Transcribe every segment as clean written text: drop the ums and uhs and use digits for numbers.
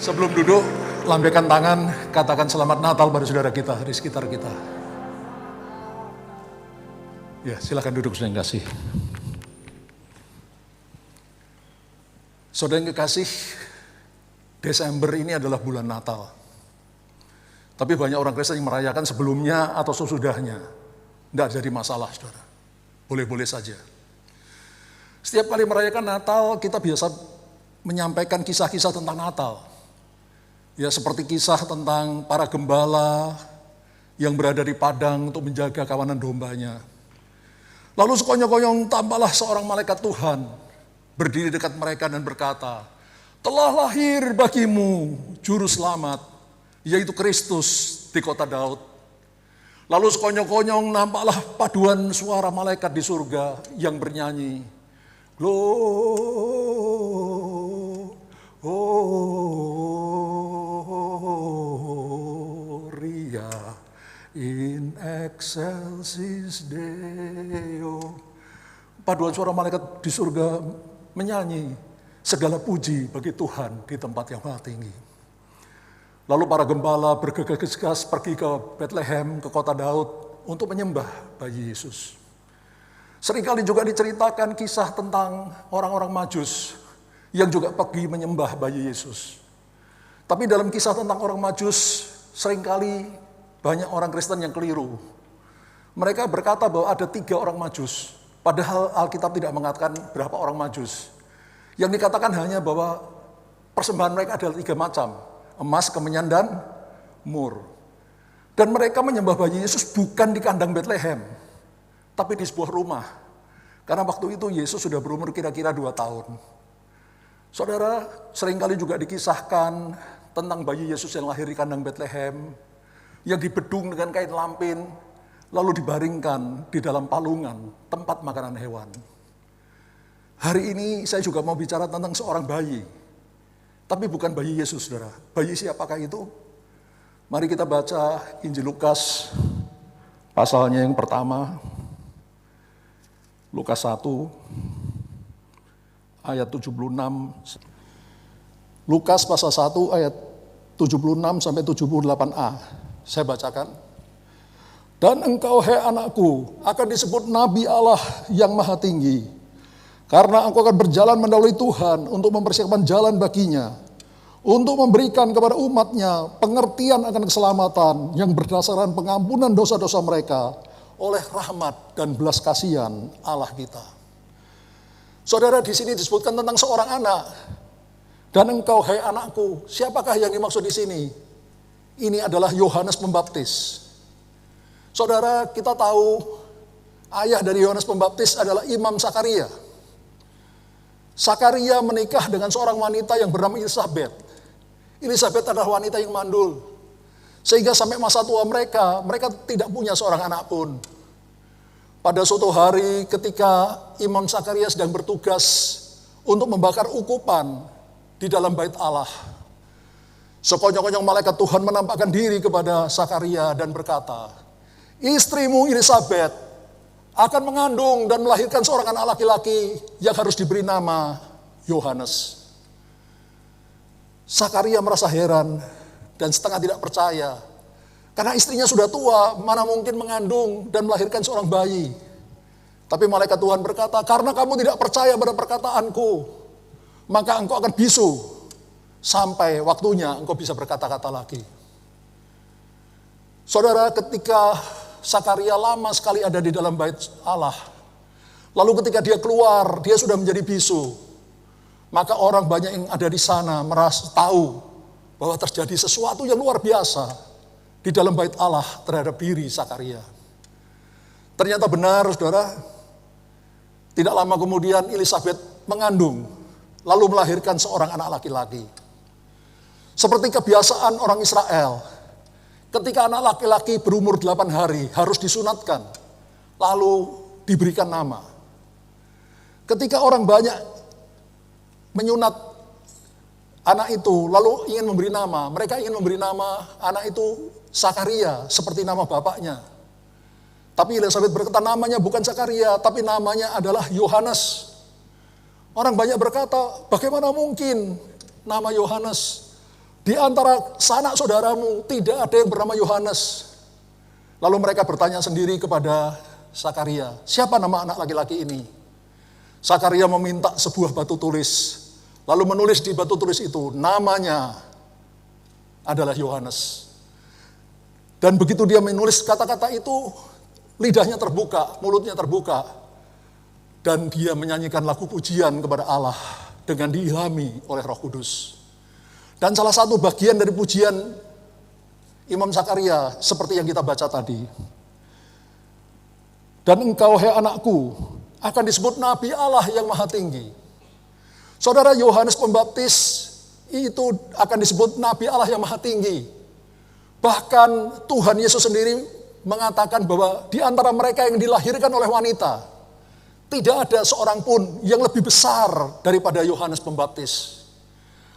Sebelum duduk, lambaikan tangan, katakan selamat Natal pada saudara kita di sekitar kita. Ya, silakan duduk saudara yang kasih. Saudara yang kekasih, Desember ini adalah bulan Natal. Tapi banyak orang Kristen yang merayakan sebelumnya atau sesudahnya. Tidak jadi masalah, saudara. Boleh-boleh saja. Setiap kali merayakan Natal, kita biasa menyampaikan kisah-kisah tentang Natal. Ya, seperti kisah tentang para gembala yang berada di padang untuk menjaga kawanan dombanya. Lalu sekonyong-konyong tampaklah seorang malaikat Tuhan berdiri dekat mereka dan berkata, "Telah lahir bagimu juru selamat, yaitu Kristus di kota Daud." Lalu sekonyong-konyong nampaklah paduan suara malaikat di surga yang bernyanyi, Gloria in excelsis Deo. Paduan suara malaikat di surga menyanyi, segala puji bagi Tuhan di tempat yang maha tinggi. Lalu para gembala bergegas pergi ke Bethlehem, ke kota Daud, untuk menyembah bayi Yesus. Seringkali juga diceritakan kisah tentang orang-orang Majus yang juga pergi menyembah bayi Yesus. Tapi dalam kisah tentang orang Majus, seringkali banyak orang Kristen yang keliru. Mereka berkata bahwa ada 3 orang Majus, padahal Alkitab tidak mengatakan berapa orang Majus. Yang dikatakan hanya bahwa persembahan mereka adalah 3 macam, emas, kemenyan, dan mur. Dan mereka menyembah bayi Yesus bukan di kandang Bethlehem, tapi di sebuah rumah. Karena waktu itu Yesus sudah berumur kira-kira 2 tahun. Saudara, seringkali juga dikisahkan tentang bayi Yesus yang lahir di kandang Bethlehem, yang dibedung dengan kain lampin, lalu dibaringkan di dalam palungan, tempat makanan hewan. Hari ini saya juga mau bicara tentang seorang bayi. Tapi bukan bayi Yesus, saudara. Bayi siapakah itu? Mari kita baca Injil Lukas, pasalnya yang pertama. Lukas 1, ayat 76. Lukas pasal 1 ayat 76 sampai 78a. Saya bacakan. Dan engkau, hai anakku, akan disebut Nabi Allah yang maha tinggi. Karena engkau akan berjalan mendahului Tuhan untuk mempersiapkan jalan baginya, untuk memberikan kepada umatnya pengertian akan keselamatan yang berdasarkan pengampunan dosa-dosa mereka oleh rahmat dan belas kasihan Allah kita. Saudara, di sini disebutkan tentang seorang anak. Dan engkau, hai anakku, siapakah yang dimaksud di sini? Ini adalah Yohanes Pembaptis. Saudara, kita tahu ayah dari Yohanes Pembaptis adalah Imam Sakaria. Sakaria menikah dengan seorang wanita yang bernama Elisabet. Elisabet adalah wanita yang mandul. Sehingga sampai masa tua mereka tidak punya seorang anak pun. Pada suatu hari ketika Imam Sakaria sedang bertugas untuk membakar ukupan di dalam bait Allah, sekonyong-konyong malaikat Tuhan menampakkan diri kepada Sakaria dan berkata, istrimu Elisabet akan mengandung dan melahirkan seorang anak laki-laki yang harus diberi nama Yohanes. Sakaria merasa heran dan setengah tidak percaya. Karena istrinya sudah tua, mana mungkin mengandung dan melahirkan seorang bayi. Tapi malaikat Tuhan berkata, karena kamu tidak percaya pada perkataanku, maka engkau akan bisu sampai waktunya engkau bisa berkata-kata lagi. Saudara, ketika Sakaria lama sekali ada di dalam bait Allah, lalu ketika dia keluar, dia sudah menjadi bisu. Maka orang banyak yang ada di sana merasa tahu bahwa terjadi sesuatu yang luar biasa di dalam bait Allah terhadap diri Sakaria. Ternyata benar, saudara. Tidak lama kemudian Elisabet mengandung, lalu melahirkan seorang anak laki-laki. Seperti kebiasaan orang Israel, ketika anak laki-laki berumur 8 hari harus disunatkan, lalu diberikan nama. Ketika orang banyak menyunat anak itu, lalu ingin memberi nama, mereka ingin memberi nama anak itu Sakaria, seperti nama bapaknya. Tapi Elisabet berkata namanya bukan Sakaria, tapi namanya adalah Yohanes. Orang banyak berkata, bagaimana mungkin nama Yohanes? Di antara sanak saudaramu tidak ada yang bernama Yohanes. Lalu mereka bertanya sendiri kepada Zakaria, siapa nama anak laki-laki ini? Zakaria meminta sebuah batu tulis. Lalu menulis di batu tulis itu, namanya adalah Yohanes. Dan begitu dia menulis kata-kata itu, lidahnya terbuka, mulutnya terbuka. Dan dia menyanyikan lagu pujian kepada Allah dengan diilhami oleh Roh Kudus. Dan salah satu bagian dari pujian Imam Zakaria seperti yang kita baca tadi. Dan engkau, hai anakku, akan disebut Nabi Allah yang Maha Tinggi. Saudara, Yohanes Pembaptis itu akan disebut Nabi Allah yang Maha Tinggi. Bahkan Tuhan Yesus sendiri mengatakan bahwa di antara mereka yang dilahirkan oleh wanita, tidak ada seorang pun yang lebih besar daripada Yohanes Pembaptis.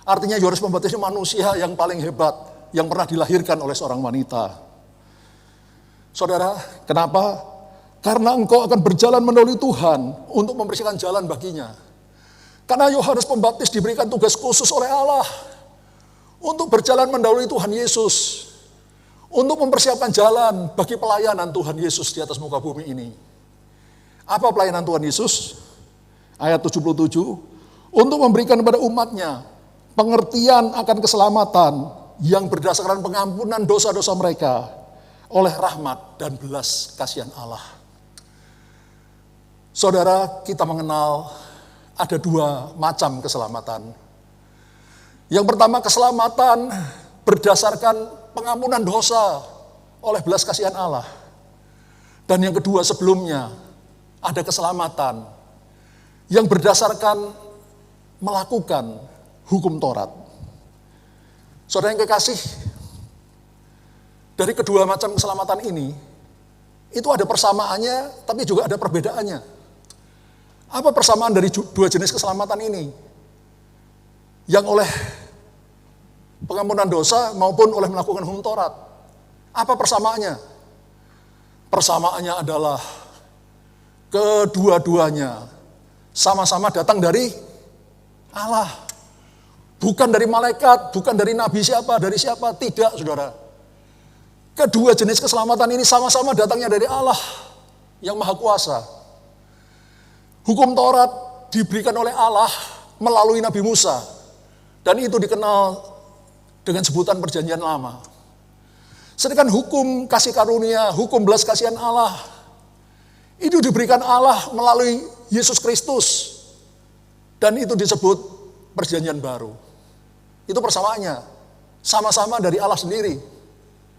Artinya Yohanes Pembaptis itu manusia yang paling hebat yang pernah dilahirkan oleh seorang wanita. Saudara, kenapa? Karena engkau akan berjalan mendahului Tuhan untuk membersihkan jalan baginya. Karena Yohanes Pembaptis diberikan tugas khusus oleh Allah untuk berjalan mendahului Tuhan Yesus, untuk mempersiapkan jalan bagi pelayanan Tuhan Yesus di atas muka bumi ini. Apa pelayanan Tuhan Yesus? Ayat 77, untuk memberikan kepada umatnya pengertian akan keselamatan yang berdasarkan pengampunan dosa-dosa mereka oleh rahmat dan belas kasihan Allah. Saudara, kita mengenal ada dua macam keselamatan. Yang pertama, keselamatan berdasarkan pengampunan dosa oleh belas kasihan Allah. Dan yang kedua, sebelumnya ada keselamatan yang berdasarkan melakukan hukum Taurat. Saudara yang kekasih, dari kedua macam keselamatan ini, itu ada persamaannya, tapi juga ada perbedaannya. Apa persamaan dari dua jenis keselamatan ini? Yang oleh pengampunan dosa maupun oleh melakukan hukum Taurat. Apa persamaannya? Persamaannya adalah kedua-duanya sama-sama datang dari Allah. Bukan dari malaikat, bukan dari nabi siapa, dari siapa. Tidak, saudara. Kedua jenis keselamatan ini sama-sama datangnya dari Allah yang Maha Kuasa. Hukum Taurat diberikan oleh Allah melalui Nabi Musa. Dan itu dikenal dengan sebutan perjanjian lama. Sedangkan hukum kasih karunia, hukum belas kasihan Allah, itu diberikan Allah melalui Yesus Kristus. Dan itu disebut perjanjian baru. Itu persamaannya. Sama-sama dari Allah sendiri.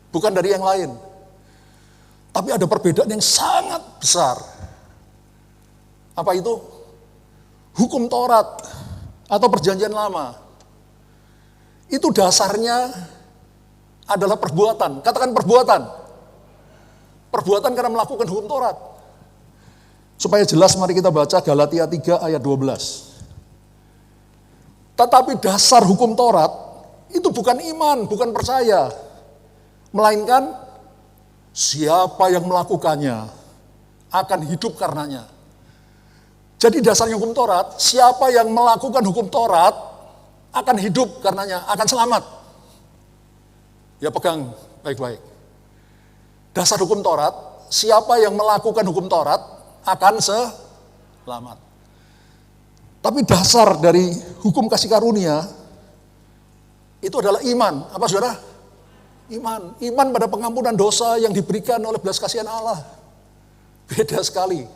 Bukan dari yang lain. Tapi ada perbedaan yang sangat besar. Apa itu? Hukum Taurat atau perjanjian lama. Itu dasarnya adalah perbuatan. Katakan perbuatan. Perbuatan karena melakukan hukum Taurat. Supaya jelas mari kita baca Galatia 3 ayat 12. Tetapi dasar hukum Taurat itu bukan iman, bukan percaya. Melainkan siapa yang melakukannya akan hidup karenanya. Jadi dasarnya hukum Taurat, siapa yang melakukan hukum Taurat akan hidup karenanya, akan selamat. Ya pegang baik-baik. Dasar hukum Taurat, siapa yang melakukan hukum Taurat akan selamat. Tapi dasar dari hukum kasih karunia itu adalah iman. Apa saudara? Iman. Iman pada pengampunan dosa yang diberikan oleh belas kasihan Allah. Beda sekali.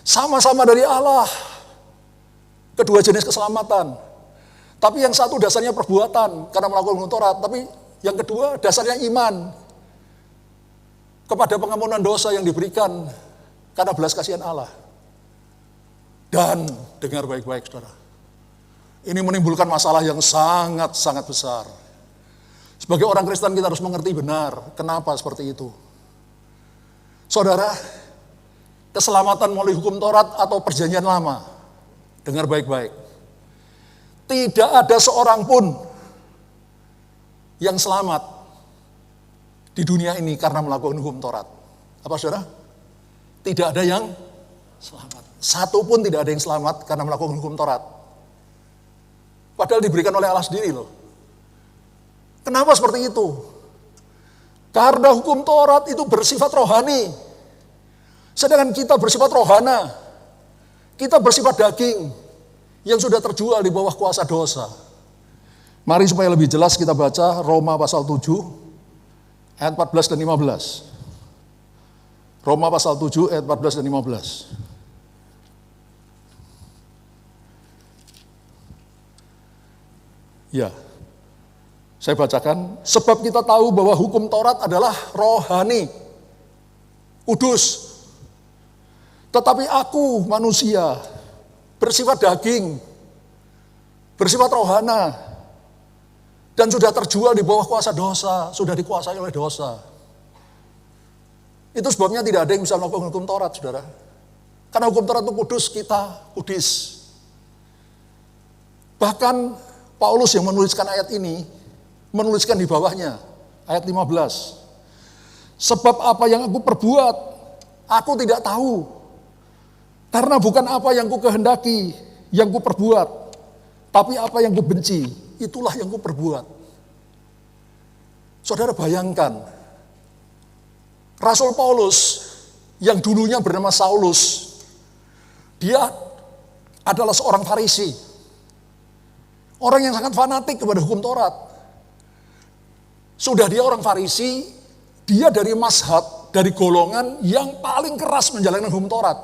Sama-sama dari Allah. Kedua jenis keselamatan. Tapi yang satu dasarnya perbuatan karena melakukan hukum Taurat. Tapi yang kedua dasarnya iman kepada pengampunan dosa yang diberikan karena belas kasihan Allah. Dan dengar baik-baik saudara. Ini menimbulkan masalah yang sangat-sangat besar. Sebagai orang Kristen kita harus mengerti benar kenapa seperti itu. Saudara, keselamatan melalui hukum Taurat atau perjanjian lama. Dengar baik-baik. Tidak ada seorang pun yang selamat di dunia ini karena melakukan hukum Taurat. Apa saudara? Tidak ada yang selamat. Satu pun tidak ada yang selamat karena melakukan hukum Taurat. Padahal diberikan oleh Allah sendiri loh. Kenapa seperti itu? Karena hukum Taurat itu bersifat rohani. Sedangkan kita bersifat rohana. Kita bersifat daging yang sudah terjual di bawah kuasa dosa. Mari supaya lebih jelas kita baca Roma pasal 7 ayat 14 dan 15. Roma pasal 7 ayat 14 dan 15. Ya, saya bacakan. Sebab kita tahu bahwa hukum Taurat adalah rohani, kudus. Tetapi aku manusia, bersifat daging, bersifat rohana, dan sudah terjual di bawah kuasa dosa, sudah dikuasai oleh dosa. Itu sebabnya tidak ada yang bisa melakukan hukum Taurat, saudara. Karena hukum Taurat itu kudus, kita kudus. Bahkan Paulus yang menuliskan ayat ini, menuliskan di bawahnya, ayat 15. Sebab apa yang aku perbuat, aku tidak tahu. Karena bukan apa yang ku kehendaki, yang ku perbuat. Tapi apa yang ku benci, itulah yang ku perbuat. Saudara bayangkan, Rasul Paulus yang dulunya bernama Saulus, dia adalah seorang Farisi. Orang yang sangat fanatik kepada hukum Taurat. Sudah dia orang Farisi, dia dari mazhab, dari golongan yang paling keras menjalankan hukum Taurat.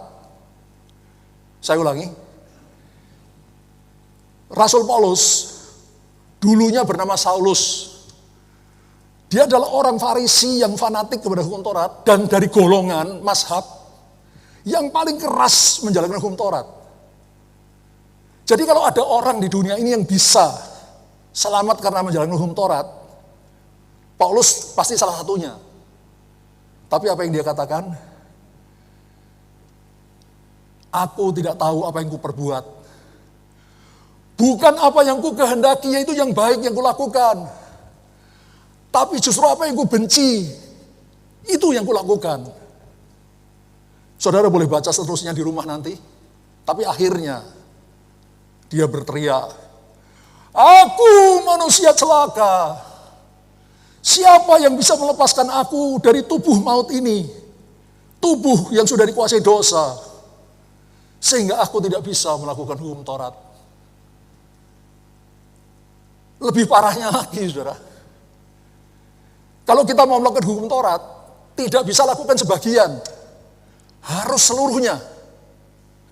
Saya ulangi. Rasul Paulus, dulunya bernama Saulus. Dia adalah orang Farisi yang fanatik kepada hukum Taurat, dan dari golongan mazhab yang paling keras menjalankan hukum Taurat. Jadi kalau ada orang di dunia ini yang bisa selamat karena menjalankan hukum Taurat, Paulus pasti salah satunya. Tapi apa yang dia katakan? Aku tidak tahu apa yang kuperbuat. Bukan apa yang ku kehendaki, yaitu yang baik yang kulakukan. Tapi justru apa yang ku benci, itu yang kulakukan. Saudara boleh baca seterusnya di rumah nanti. Tapi akhirnya dia berteriak, aku manusia celaka. Siapa yang bisa melepaskan aku dari tubuh maut ini? Tubuh yang sudah dikuasai dosa. Sehingga aku tidak bisa melakukan hukum Taurat. Lebih parahnya lagi, saudara. Kalau kita mau melakukan hukum Taurat, tidak bisa lakukan sebagian. Harus seluruhnya.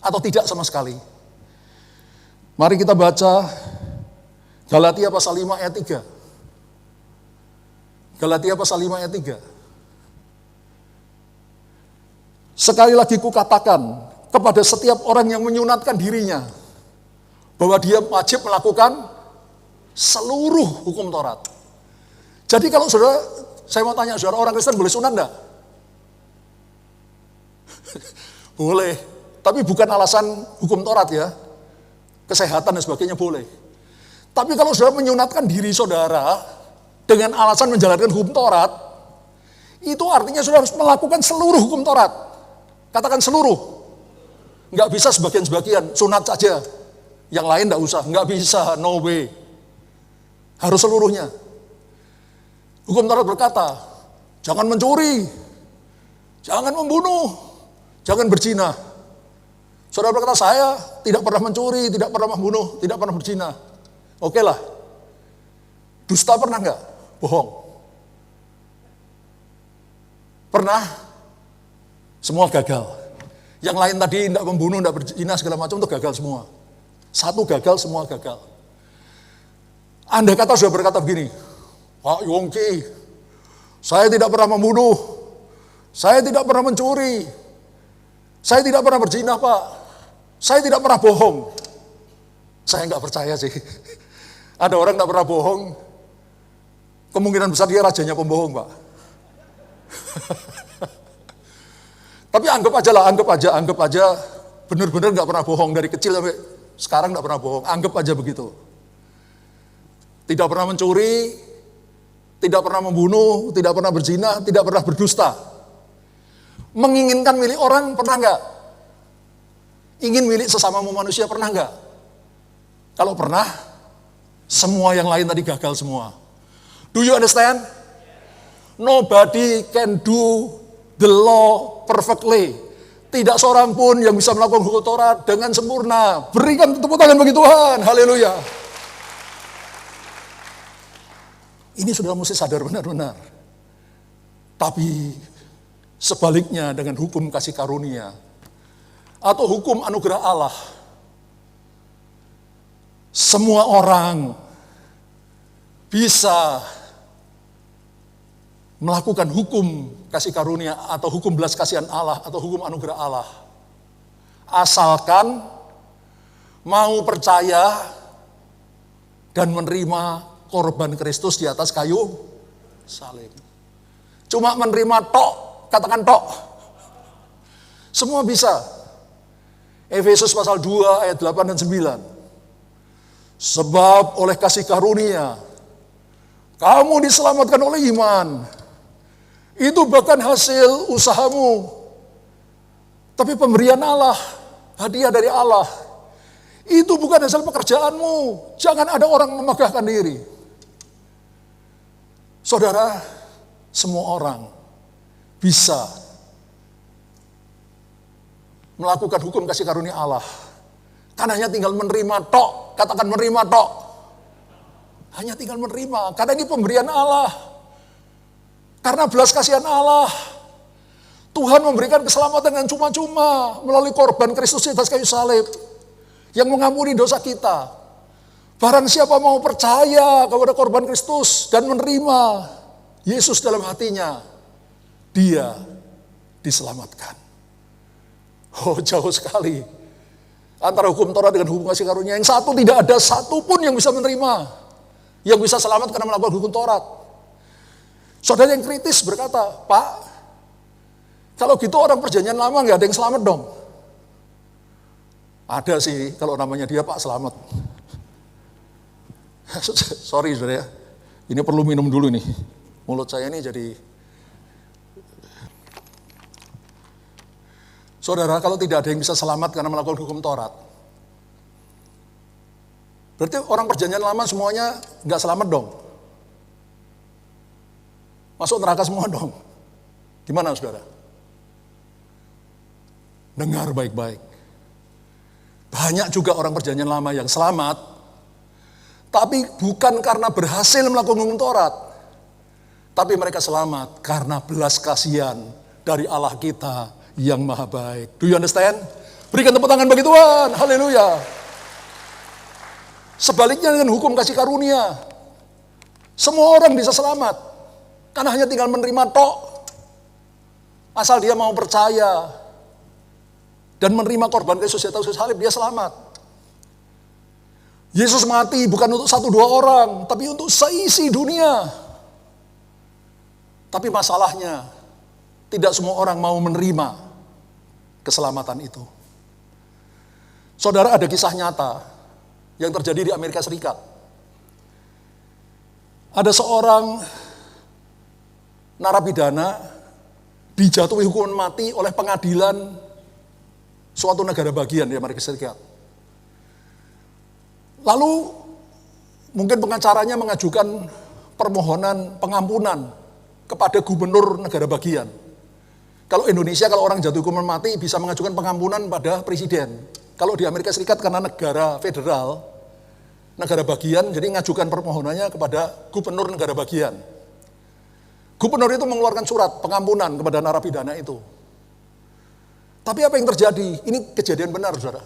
Atau tidak sama sekali. Mari kita baca Galatia pasal 5 ayat 3. Galatia pasal 5 ayat 3. Sekali lagi kukatakan kepada setiap orang yang menyunatkan dirinya bahwa dia wajib melakukan seluruh hukum Taurat. Jadi kalau saudara, saya mau tanya saudara, orang Kristen boleh sunat enggak? Boleh, tapi bukan alasan hukum Taurat ya. Kesehatan dan sebagainya boleh. Tapi kalau saudara menyunatkan diri saudara dengan alasan menjalankan hukum Taurat, itu artinya saudara harus melakukan seluruh hukum Taurat. Katakan seluruh. Nggak bisa sebagian-sebagian, sunat saja. Yang lain nggak usah, nggak bisa, no way. Harus seluruhnya. Hukum Taurat berkata, jangan mencuri, jangan membunuh, jangan berzina. Saudara berkata, saya tidak pernah mencuri, tidak pernah membunuh, tidak pernah berzina. Oke lah. Dusta pernah enggak? Bohong. Pernah? Semua gagal. Yang lain tadi tidak membunuh, tidak berzina, segala macam itu gagal semua. Satu gagal, semua gagal. Andai kata sudah berkata begini, Pak Yongki, saya tidak pernah membunuh, saya tidak pernah mencuri, saya tidak pernah berzina, Pak. Saya tidak pernah bohong. Saya nggak percaya sih. Ada orang nggak pernah bohong, kemungkinan besar dia rajanya pembohong, Pak. Tapi anggap aja, benar-benar nggak pernah bohong dari kecil sampai sekarang nggak pernah bohong. Anggap aja begitu. Tidak pernah mencuri, tidak pernah membunuh, tidak pernah berzina, tidak pernah berdusta. Menginginkan milik orang pernah nggak? Ingin milik sesama manusia pernah nggak? Kalau pernah, semua yang lain tadi gagal semua. Do you understand? Nobody can do the law perfectly. Tidak seorang pun yang bisa melakukan hukum Taurat dengan sempurna. Berikan tepuk tangan bagi Tuhan. Haleluya. Ini sudah mesti sadar benar-benar. Tapi sebaliknya dengan hukum kasih karunia atau hukum anugerah Allah, semua orang bisa melakukan hukum kasih karunia atau hukum belas kasihan Allah atau hukum anugerah Allah. Asalkan mau percaya dan menerima korban Kristus di atas kayu salib. Cuma menerima tok, katakan tok. Semua bisa. Efesus pasal 2 ayat 8 dan 9. Sebab oleh kasih karunia kamu diselamatkan oleh iman. Itu bahkan hasil usahamu. Tapi pemberian Allah, hadiah dari Allah. Itu bukan hasil pekerjaanmu. Jangan ada orang memegahkan diri. Saudara, semua orang bisa melakukan hukum kasih karunia Allah. Karena hanya tinggal menerima tok. Katakan menerima tok. Hanya tinggal menerima. Karena ini pemberian Allah. Karena belas kasihan Allah, Tuhan memberikan keselamatan dengan cuma-cuma melalui korban Kristus di atas kayu salib yang mengampuni dosa kita. Barang siapa mau percaya kepada korban Kristus dan menerima Yesus dalam hatinya, dia diselamatkan. Oh, jauh sekali antara hukum Taurat dengan hukum kasih karunia. Yang satu tidak ada satupun yang bisa menerima, yang bisa selamat karena melakukan hukum Taurat. Saudara yang kritis berkata, Pak, kalau gitu orang perjanjian lama nggak ada yang selamat dong. Ada sih, kalau namanya dia Pak Selamat. Sorry saudara ya, ini perlu minum dulu nih. Mulut saya ini jadi... Saudara, kalau tidak ada yang bisa selamat karena melakukan hukum Taurat, berarti orang perjanjian lama semuanya nggak selamat dong. Masuk neraka semua dong. Gimana saudara? Dengar baik-baik. Banyak juga orang perjanjian lama yang selamat, tapi bukan karena berhasil melakukan hukum Taurat. Tapi mereka selamat karena belas kasihan dari Allah kita yang maha baik. Do you understand? Berikan tepuk tangan bagi Tuhan. Haleluya. Sebaliknya dengan hukum kasih karunia, semua orang bisa selamat. Karena hanya tinggal menerima tok. Asal dia mau percaya dan menerima korban Kristus di atas kayu salib, dia selamat. Yesus mati bukan untuk 1-2 orang, tapi untuk seisi dunia. Tapi masalahnya, tidak semua orang mau menerima keselamatan itu. Saudara, ada kisah nyata yang terjadi di Amerika Serikat. Ada seorang narapidana dijatuhi hukuman mati oleh pengadilan suatu negara bagian di Amerika Serikat. Lalu mungkin pengacaranya mengajukan permohonan pengampunan kepada gubernur negara bagian. Kalau Indonesia, kalau orang jatuh hukuman mati bisa mengajukan pengampunan pada presiden. Kalau di Amerika Serikat karena negara federal, negara bagian, jadi mengajukan permohonannya kepada gubernur negara bagian. Gubernur itu mengeluarkan surat pengampunan kepada narapidana itu. Tapi apa yang terjadi? Ini kejadian benar, saudara.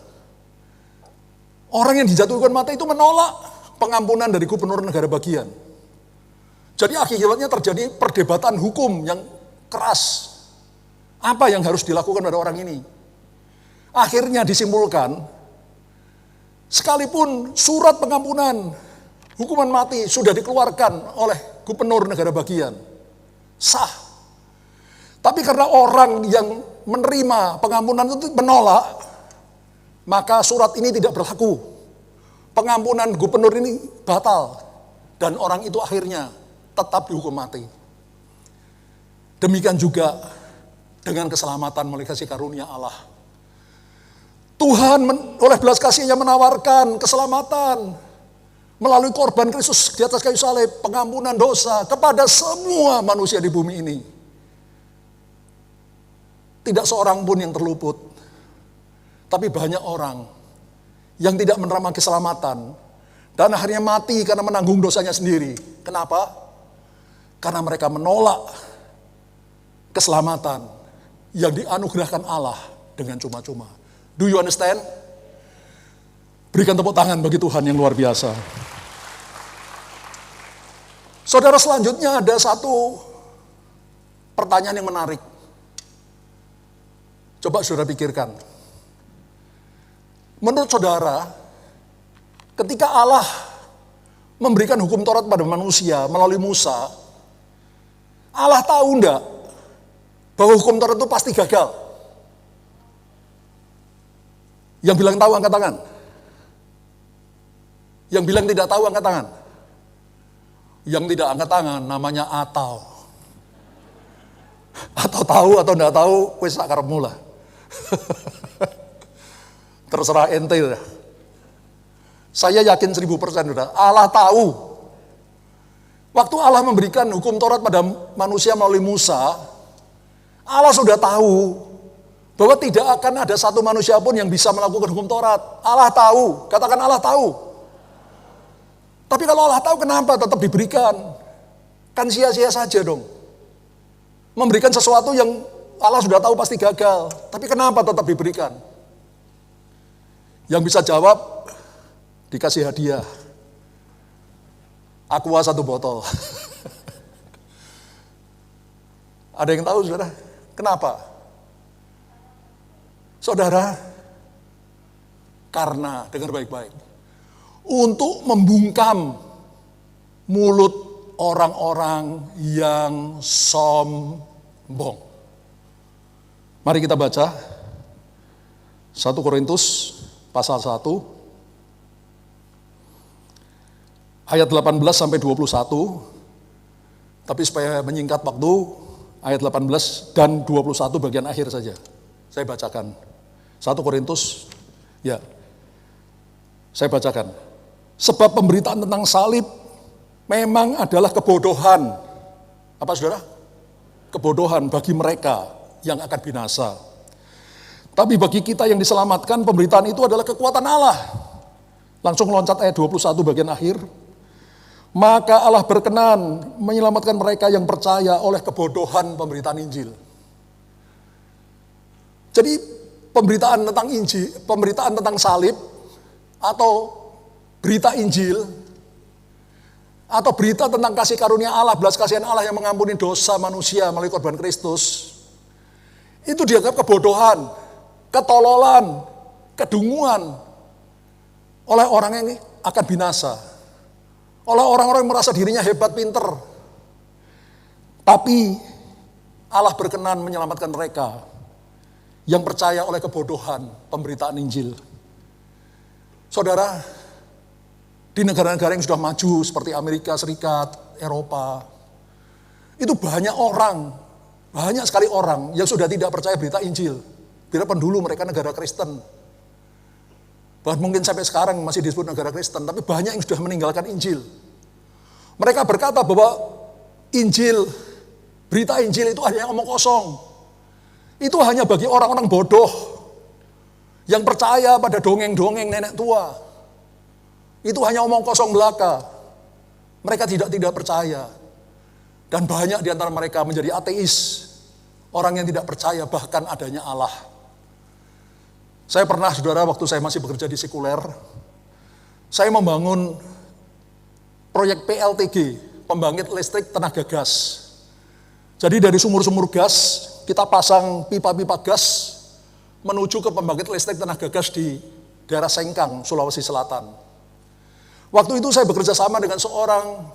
Orang yang dijatuhkan mati itu menolak pengampunan dari gubernur negara bagian. Jadi akibatnya terjadi perdebatan hukum yang keras. Apa yang harus dilakukan pada orang ini? Akhirnya disimpulkan, sekalipun surat pengampunan hukuman mati sudah dikeluarkan oleh gubernur negara bagian, sah. Tapi karena orang yang menerima pengampunan itu menolak, maka surat ini tidak berlaku. Pengampunan gubernur ini batal. Dan orang itu akhirnya tetap dihukum mati. Demikian juga dengan keselamatan melalui kasih karunia Allah. Tuhan oleh belas kasihnya menawarkan keselamatan Melalui korban Kristus di atas kayu salib, pengampunan dosa kepada semua manusia di bumi ini. Tidak seorang pun yang terluput. Tapi banyak orang yang tidak menerima keselamatan dan akhirnya mati karena menanggung dosanya sendiri. Kenapa? Karena mereka menolak keselamatan yang dianugerahkan Allah dengan cuma-cuma. Do you understand? Berikan tepuk tangan bagi Tuhan yang luar biasa. Saudara, selanjutnya ada satu pertanyaan yang menarik. Coba saudara pikirkan. Menurut saudara, ketika Allah memberikan hukum Taurat pada manusia melalui Musa, Allah tahu enggak bahwa hukum Taurat itu pasti gagal? Yang bilang tahu angkat tangan. Yang bilang tidak tahu angkat tangan. Yang tidak angkat tangan namanya atau. Atau tahu atau enggak tahu, wis sak karepmu lah. Terserah ente ya. Saya yakin 1000% sudah. Allah tahu. Waktu Allah memberikan hukum Taurat pada manusia melalui Musa, Allah sudah tahu bahwa tidak akan ada satu manusia pun yang bisa melakukan hukum Taurat. Allah tahu. Katakan Allah tahu. Tapi kalau Allah tahu, kenapa tetap diberikan? Kan sia-sia saja dong. Memberikan sesuatu yang Allah sudah tahu pasti gagal. Tapi kenapa tetap diberikan? Yang bisa jawab, dikasih hadiah. Aqua 1 botol. Ada yang tahu, saudara? Kenapa? Saudara, karena, dengar baik-baik, untuk membungkam mulut orang-orang yang sombong. Mari kita baca 1 Korintus pasal 1 ayat 18 sampai 21. Tapi supaya menyingkat waktu, ayat 18 dan 21 bagian akhir saja. Saya bacakan. 1 Korintus, ya. Saya bacakan. Sebab pemberitaan tentang salib memang adalah kebodohan. Apa saudara? Kebodohan bagi mereka yang akan binasa. Tapi bagi kita yang diselamatkan, pemberitaan itu adalah kekuatan Allah. Langsung loncat ayat 21 bagian akhir. Maka Allah berkenan menyelamatkan mereka yang percaya oleh kebodohan pemberitaan Injil. Jadi pemberitaan tentang Injil, pemberitaan tentang salib, atau berita Injil, atau berita tentang kasih karunia Allah, belas kasihan Allah yang mengampuni dosa manusia melalui korban Kristus, itu dianggap kebodohan, ketololan, kedunguan oleh orang yang akan binasa, oleh orang-orang yang merasa dirinya hebat, pinter. Tapi Allah berkenan menyelamatkan mereka yang percaya oleh kebodohan pemberitaan Injil. Saudara, di negara-negara yang sudah maju seperti Amerika Serikat, Eropa, itu banyak sekali orang yang sudah tidak percaya berita Injil. Biarpun dulu mereka negara Kristen. Bahkan mungkin sampai sekarang masih disebut negara Kristen, tapi banyak yang sudah meninggalkan Injil. Mereka berkata bahwa Injil, berita Injil itu hanya omong kosong. Itu hanya bagi orang-orang bodoh yang percaya pada dongeng-dongeng nenek tua. Itu hanya omong kosong belaka. Mereka tidak percaya. Dan banyak di antara mereka menjadi ateis. Orang yang tidak percaya bahkan adanya Allah. Saya pernah, saudara, waktu saya masih bekerja di sekuler, saya membangun proyek PLTG, pembangkit listrik tenaga gas. Jadi dari sumur-sumur gas, kita pasang pipa-pipa gas menuju ke pembangkit listrik tenaga gas di daerah Sengkang, Sulawesi Selatan. Waktu itu saya bekerja sama dengan seorang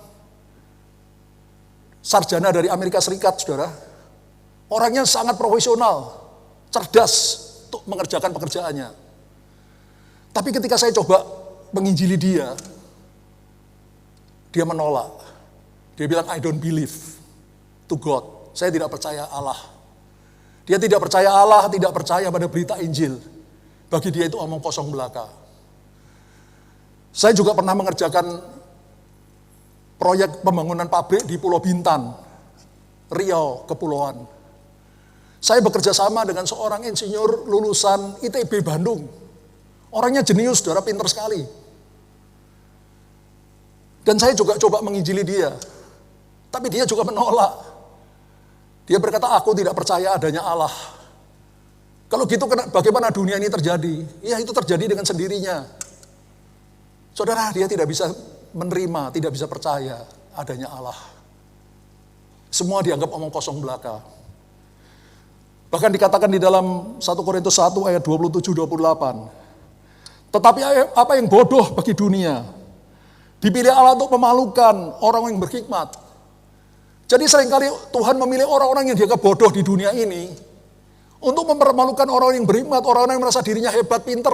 sarjana dari Amerika Serikat, saudara. Orangnya sangat profesional, cerdas untuk mengerjakan pekerjaannya. Tapi ketika saya coba menginjili dia menolak. Dia bilang, I don't believe to God. Saya tidak percaya Allah. Dia tidak percaya Allah, tidak percaya pada berita Injil. Bagi dia itu omong kosong belaka. Saya juga pernah mengerjakan proyek pembangunan pabrik di Pulau Bintan, Riau, Kepulauan. Saya bekerja sama dengan seorang insinyur lulusan ITB Bandung. Orangnya jenius, saudara, pinter sekali. Dan saya juga coba menginjili dia. Tapi dia juga menolak. Dia berkata, aku tidak percaya adanya Allah. Kalau gitu bagaimana dunia ini terjadi? Ya itu terjadi dengan sendirinya. Saudara, dia tidak bisa menerima, tidak bisa percaya adanya Allah. Semua dianggap omong kosong belaka. Bahkan dikatakan di dalam 1 Korintus 1 ayat 27-28. Tetapi apa yang bodoh bagi dunia, dipilih Allah untuk memalukan orang yang berhikmat. Jadi seringkali Tuhan memilih orang-orang yang dianggap bodoh di dunia ini untuk mempermalukan orang yang berhikmat, orang-orang yang merasa dirinya hebat, pinter.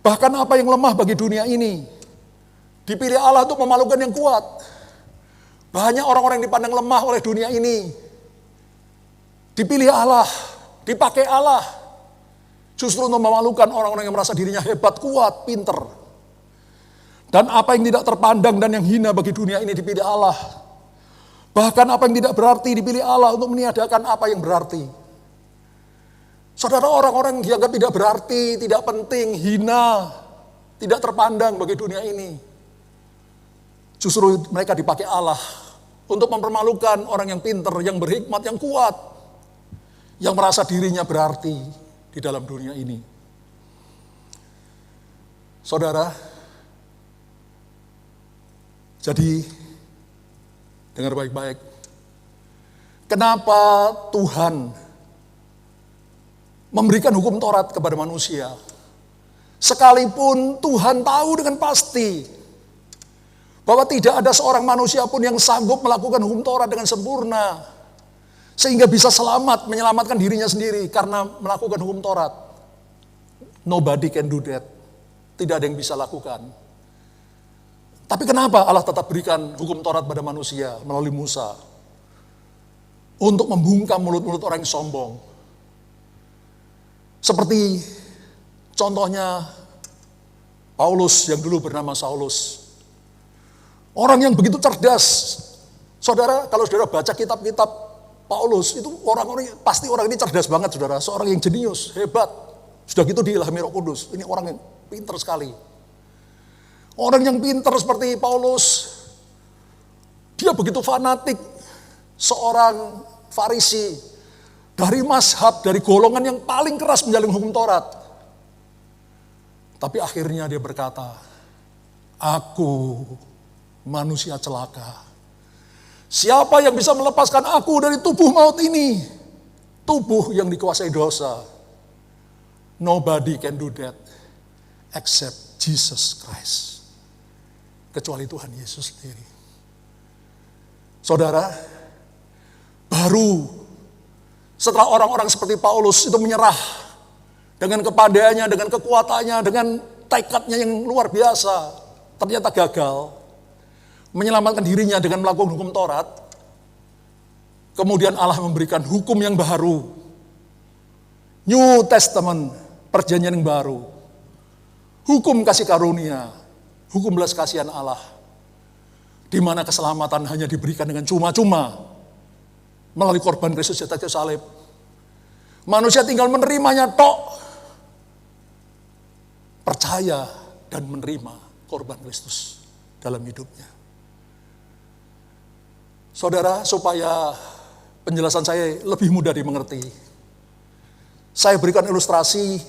Bahkan apa yang lemah bagi dunia ini, dipilih Allah untuk memalukan yang kuat. Banyak orang-orang yang dipandang lemah oleh dunia ini, dipilih Allah, dipakai Allah, justru untuk memalukan orang-orang yang merasa dirinya hebat, kuat, pinter. Dan apa yang tidak terpandang dan yang hina bagi dunia ini dipilih Allah. Bahkan apa yang tidak berarti dipilih Allah untuk meniadakan apa yang berarti. Saudara, orang-orang yang dianggap tidak berarti, tidak penting, hina, tidak terpandang bagi dunia ini, justru mereka dipakai Allah untuk mempermalukan orang yang pinter, yang berhikmat, yang kuat, yang merasa dirinya berarti di dalam dunia ini. Saudara, jadi dengar baik-baik. Kenapa Tuhan memberikan hukum Taurat kepada manusia? Sekalipun Tuhan tahu dengan pasti bahwa tidak ada seorang manusia pun yang sanggup melakukan hukum Taurat dengan sempurna, sehingga bisa selamat, menyelamatkan dirinya sendiri karena melakukan hukum Taurat. Nobody can do that. Tidak ada yang bisa lakukan. Tapi kenapa Allah tetap berikan hukum Taurat pada manusia melalui Musa? Untuk membungkam mulut-mulut orang yang sombong. Seperti contohnya Paulus yang dulu bernama Saulus. Orang yang begitu cerdas. Saudara, kalau saudara baca kitab-kitab Paulus, itu pasti orang ini cerdas banget, saudara. Seorang yang jenius, hebat. Sudah gitu diilhami Roh Kudus. Ini orang yang pintar sekali. Orang yang pintar seperti Paulus, dia begitu fanatik. Seorang Farisi, dari mazhab, dari golongan yang paling keras menjalin hukum Taurat. Tapi akhirnya dia berkata, aku manusia celaka. Siapa yang bisa melepaskan aku dari tubuh maut ini? Tubuh yang dikuasai dosa. Nobody can do that except Jesus Christ. Kecuali Tuhan Yesus sendiri. Saudara, baru setelah orang-orang seperti Paulus itu menyerah dengan kepandaiannya, dengan kekuatannya, dengan tekadnya yang luar biasa, ternyata gagal menyelamatkan dirinya dengan melakukan hukum Taurat. Kemudian Allah memberikan hukum yang baru, New Testament, perjanjian yang baru, hukum kasih karunia, hukum belas kasihan Allah, di mana keselamatan hanya diberikan dengan cuma-cuma melalui korban Kristus di atas salib. Manusia tinggal menerimanya tok, percaya dan menerima korban Kristus dalam hidupnya. Saudara, supaya penjelasan saya lebih mudah dimengerti, saya berikan ilustrasi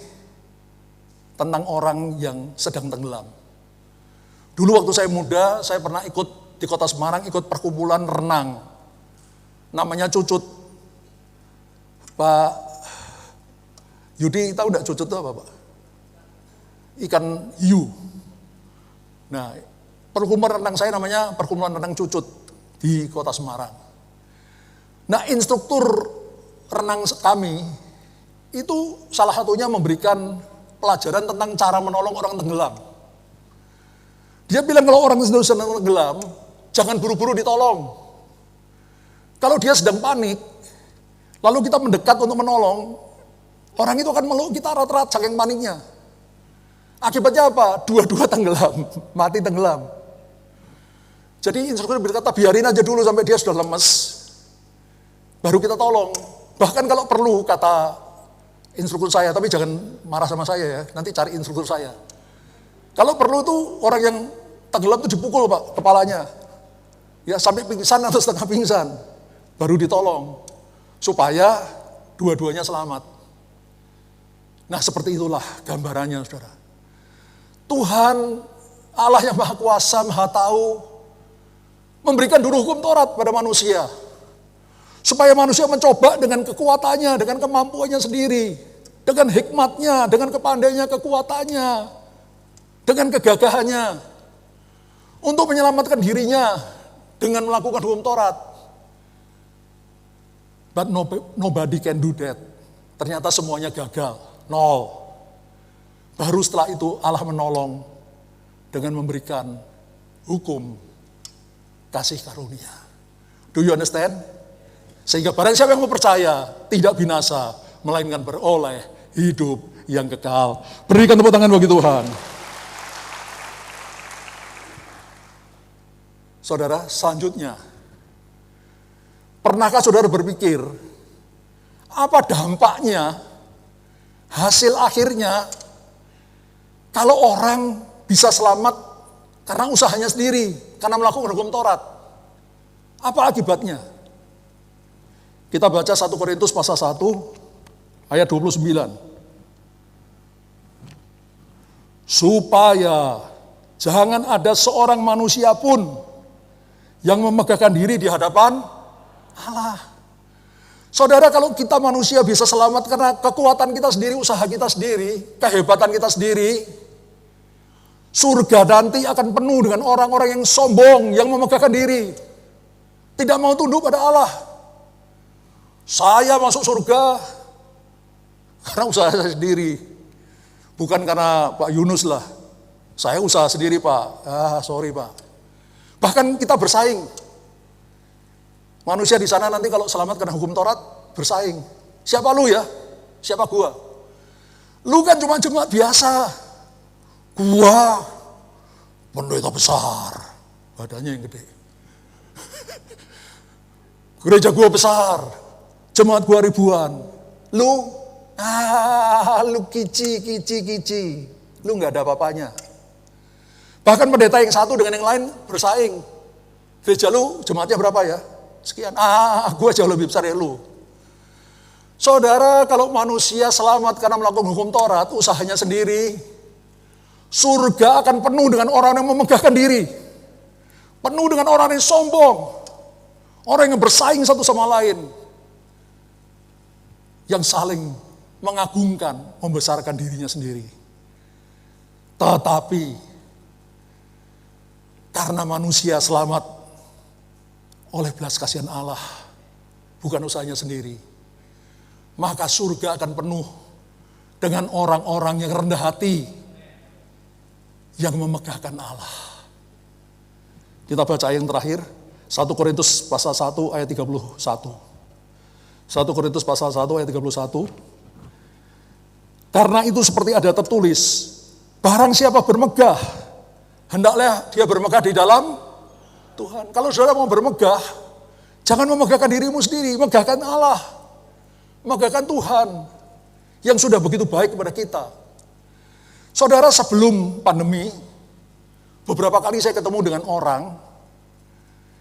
tentang orang yang sedang tenggelam. Dulu waktu saya muda, saya pernah ikut di kota Semarang, ikut perkumpulan renang. Namanya Cucut. Pak Yudi tahu enggak Cucut itu apa, Pak? Ikan hiu. Nah, perkumpulan renang saya namanya Perkumpulan Renang Cucut di kota Semarang. Nah, instruktur renang kami itu salah satunya memberikan pelajaran tentang cara menolong orang tenggelam. Dia bilang kalau orang sedang tenggelam, jangan buru-buru ditolong. Kalau dia sedang panik, lalu kita mendekat untuk menolong, orang itu akan meluk kita erat-erat saking paniknya. Akibatnya apa? Dua-dua tenggelam, mati tenggelam. Jadi instruktur berkata, biarin aja dulu sampai dia sudah lemes, baru kita tolong. Bahkan kalau perlu, kata instruktur saya, tapi jangan marah sama saya ya, nanti cari instruktur saya. Kalau perlu tuh orang yang tenggelam tuh dipukul Pak, kepalanya. Ya sampai pingsan atau setengah pingsan, baru ditolong. Supaya dua-duanya selamat. Nah seperti itulah gambarannya saudara. Tuhan, Allah yang Maha Kuasa, Maha Tahu, memberikan dulu hukum Taurat pada manusia. Supaya manusia mencoba dengan kekuatannya, dengan kemampuannya sendiri. Dengan hikmatnya, dengan kepandainya, kekuatannya. Dengan kegagahannya. Untuk menyelamatkan dirinya dengan melakukan hukum Taurat. But nobody can do that. Ternyata semuanya gagal. Nol. Baru setelah itu Allah menolong dengan memberikan hukum kasih karunia. Do you understand? Sehingga barang siapa yang mau percaya tidak binasa, melainkan beroleh hidup yang kekal. Berikan tepuk tangan bagi Tuhan. Saudara, selanjutnya, pernahkah saudara berpikir apa dampaknya, hasil akhirnya kalau orang bisa selamat karena usahanya sendiri, karena melakukan hukum Taurat? Apa akibatnya? Kita baca 1 Korintus pasal 1 ayat 29. Supaya jangan ada seorang manusia pun yang memegahkan diri di hadapan Allah. Saudara, kalau kita manusia bisa selamat karena kekuatan kita sendiri, usaha kita sendiri, kehebatan kita sendiri, surga nanti akan penuh dengan orang-orang yang sombong, yang memegahkan diri, tidak mau tunduk pada Allah. Saya masuk surga karena usaha saya sendiri, bukan karena Pak Yunus lah. Saya usaha sendiri Pak, sorry Pak. Bahkan kita bersaing. Manusia di sana nanti kalau selamat karena hukum Taurat, bersaing. Siapa lu ya? Siapa gua? Lu kan cuma jemaat biasa. Gua pendeta besar. Badannya yang gede. Gereja gua besar. Jemaat gua ribuan. Lu kici. Lu gak ada apa-apanya. Bahkan pendeta yang satu dengan yang lain bersaing. Gereja lu jemaatnya berapa ya? Sekian. Gue jauh lebih besar ya lu. Saudara, kalau manusia selamat karena melakukan hukum Taurat, usahanya sendiri, surga akan penuh dengan orang yang memegahkan diri. Penuh dengan orang yang sombong. Orang yang bersaing satu sama lain. Yang saling mengagungkan, membesarkan dirinya sendiri. Tetapi karena manusia selamat oleh belas kasihan Allah, bukan usahanya sendiri, maka surga akan penuh dengan orang-orang yang rendah hati, yang memegahkan Allah. Kita baca yang terakhir, 1 Korintus pasal 1 ayat 31. 1 Korintus pasal 1 ayat 31. Karena itu seperti ada tertulis, barang siapa bermegah, hendaklah dia bermegah di dalam Tuhan. Kalau saudara mau bermegah, jangan memegahkan dirimu sendiri, megahkan Allah. Megahkan Tuhan yang sudah begitu baik kepada kita. Saudara, sebelum pandemi, beberapa kali saya ketemu dengan orang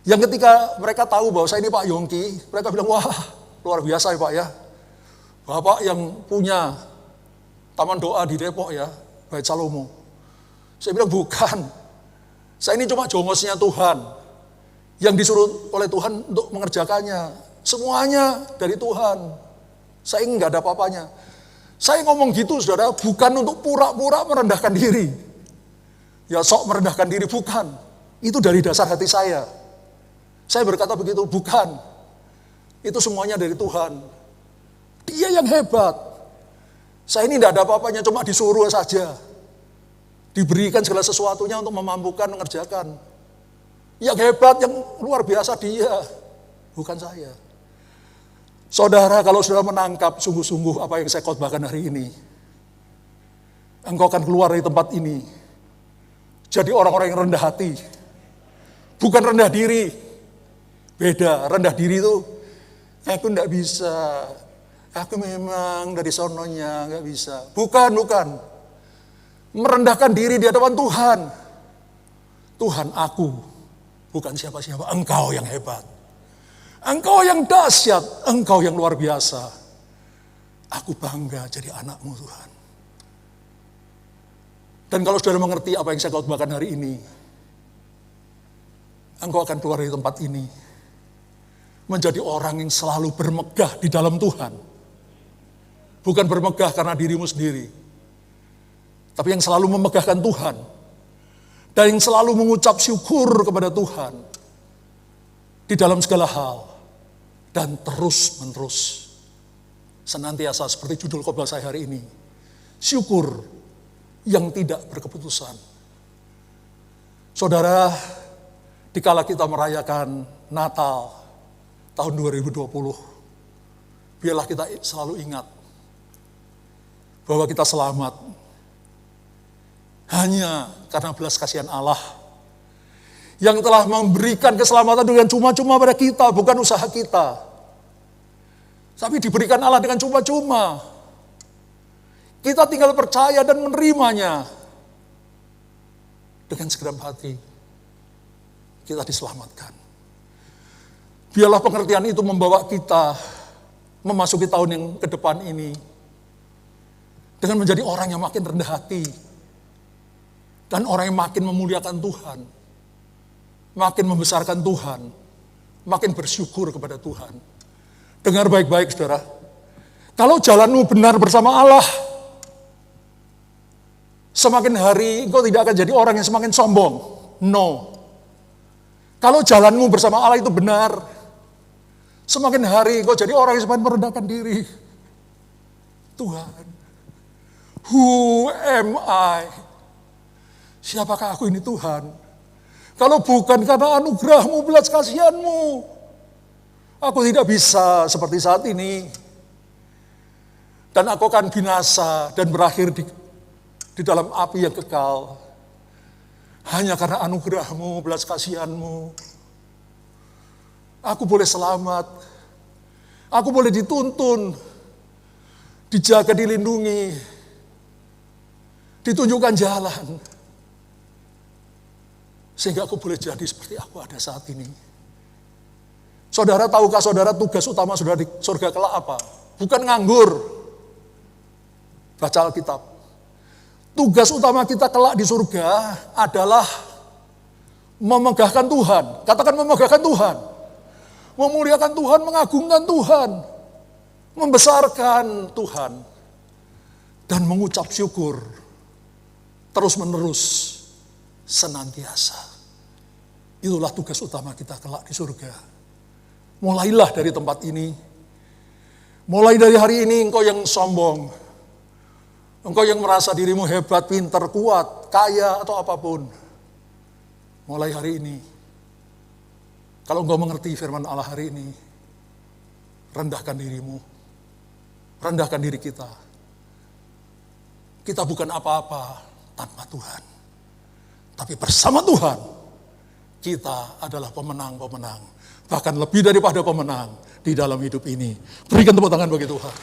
yang ketika mereka tahu bahwa saya ini Pak Yongki, mereka bilang, wah luar biasa ya Pak ya. Bapak yang punya taman doa di Depok ya, Bait Salomo. Saya bilang bukan, saya ini cuma jongosnya Tuhan, yang disuruh oleh Tuhan untuk mengerjakannya. Semuanya dari Tuhan. Saya nggak ada apa-apanya. Saya ngomong gitu saudara, bukan untuk pura-pura merendahkan diri. Ya sok merendahkan diri, bukan. Itu dari dasar hati saya. Saya berkata begitu, bukan. Itu semuanya dari Tuhan. Dia yang hebat. Saya ini nggak ada apa-apanya, cuma disuruh saja. Diberikan segala sesuatunya untuk memampukan mengerjakan. Yang hebat, yang luar biasa dia, bukan saya. Saudara, kalau sudah menangkap sungguh-sungguh apa yang saya khotbahkan hari ini, engkau akan keluar dari tempat ini, jadi orang-orang yang rendah hati, Bukan rendah diri. Beda, rendah diri itu, aku enggak bisa. Aku memang dari sononya, enggak bisa. Bukan. Merendahkan diri di hadapan Tuhan. Tuhan, aku bukan siapa-siapa, Engkau yang hebat. Engkau yang dahsyat, Engkau yang luar biasa. Aku bangga jadi anak-Mu Tuhan. Dan kalau saudara mengerti apa yang saya khotbahkan hari ini, engkau akan keluar dari tempat ini menjadi orang yang selalu bermegah di dalam Tuhan. Bukan bermegah karena dirimu sendiri, tapi yang selalu memegahkan Tuhan. Dan yang selalu mengucap syukur kepada Tuhan di dalam segala hal. Dan terus-menerus. Senantiasa seperti judul khotbah saya hari ini. Syukur yang tidak berkeputusan. Saudara, dikala kita merayakan Natal tahun 2020, biarlah kita selalu ingat bahwa kita selamat hanya karena belas kasihan Allah yang telah memberikan keselamatan dengan cuma-cuma pada kita, bukan usaha kita. Tapi diberikan Allah dengan cuma-cuma. Kita tinggal percaya dan menerimanya. Dengan segenap hati, kita diselamatkan. Biarlah pengertian itu membawa kita memasuki tahun yang ke depan ini dengan menjadi orang yang makin rendah hati dan orang yang makin memuliakan Tuhan, makin membesarkan Tuhan, makin bersyukur kepada Tuhan. Dengar baik-baik saudara, kalau jalanmu benar bersama Allah, semakin hari engkau tidak akan jadi orang yang semakin sombong. No. Kalau jalanmu bersama Allah itu benar, semakin hari engkau jadi orang yang semakin merendahkan diri. Tuhan, who am I? Siapakah aku ini Tuhan? Kalau bukan karena anugerah-Mu, belas kasihan-Mu, aku tidak bisa seperti saat ini. Dan aku akan binasa dan berakhir di dalam api yang kekal. Hanya karena anugerah-Mu, belas kasihan-Mu. Aku boleh selamat. Aku boleh dituntun. Dijaga, dilindungi. Ditunjukkan jalan. Sehingga aku boleh jadi seperti aku ada saat ini. Saudara, tahukah saudara tugas utama saudara di surga kelak apa? Bukan nganggur. Baca Alkitab. Tugas utama kita kelak di surga adalah memegahkan Tuhan. Katakan memegahkan Tuhan. Memuliakan Tuhan, mengagungkan Tuhan. Membesarkan Tuhan. Dan mengucap syukur. Terus menerus. Senantiasa. Itulah tugas utama kita kelak di surga. Mulailah dari tempat ini. Mulai dari hari ini engkau yang sombong. Engkau yang merasa dirimu hebat, pintar, kuat, kaya, atau apapun. Mulai hari ini. Kalau engkau mengerti firman Allah hari ini. Rendahkan dirimu. Rendahkan diri kita. Kita bukan apa-apa tanpa Tuhan. Tapi bersama Tuhan, kita adalah pemenang-pemenang. Bahkan lebih daripada pemenang di dalam hidup ini. Berikan tepuk tangan bagi Tuhan.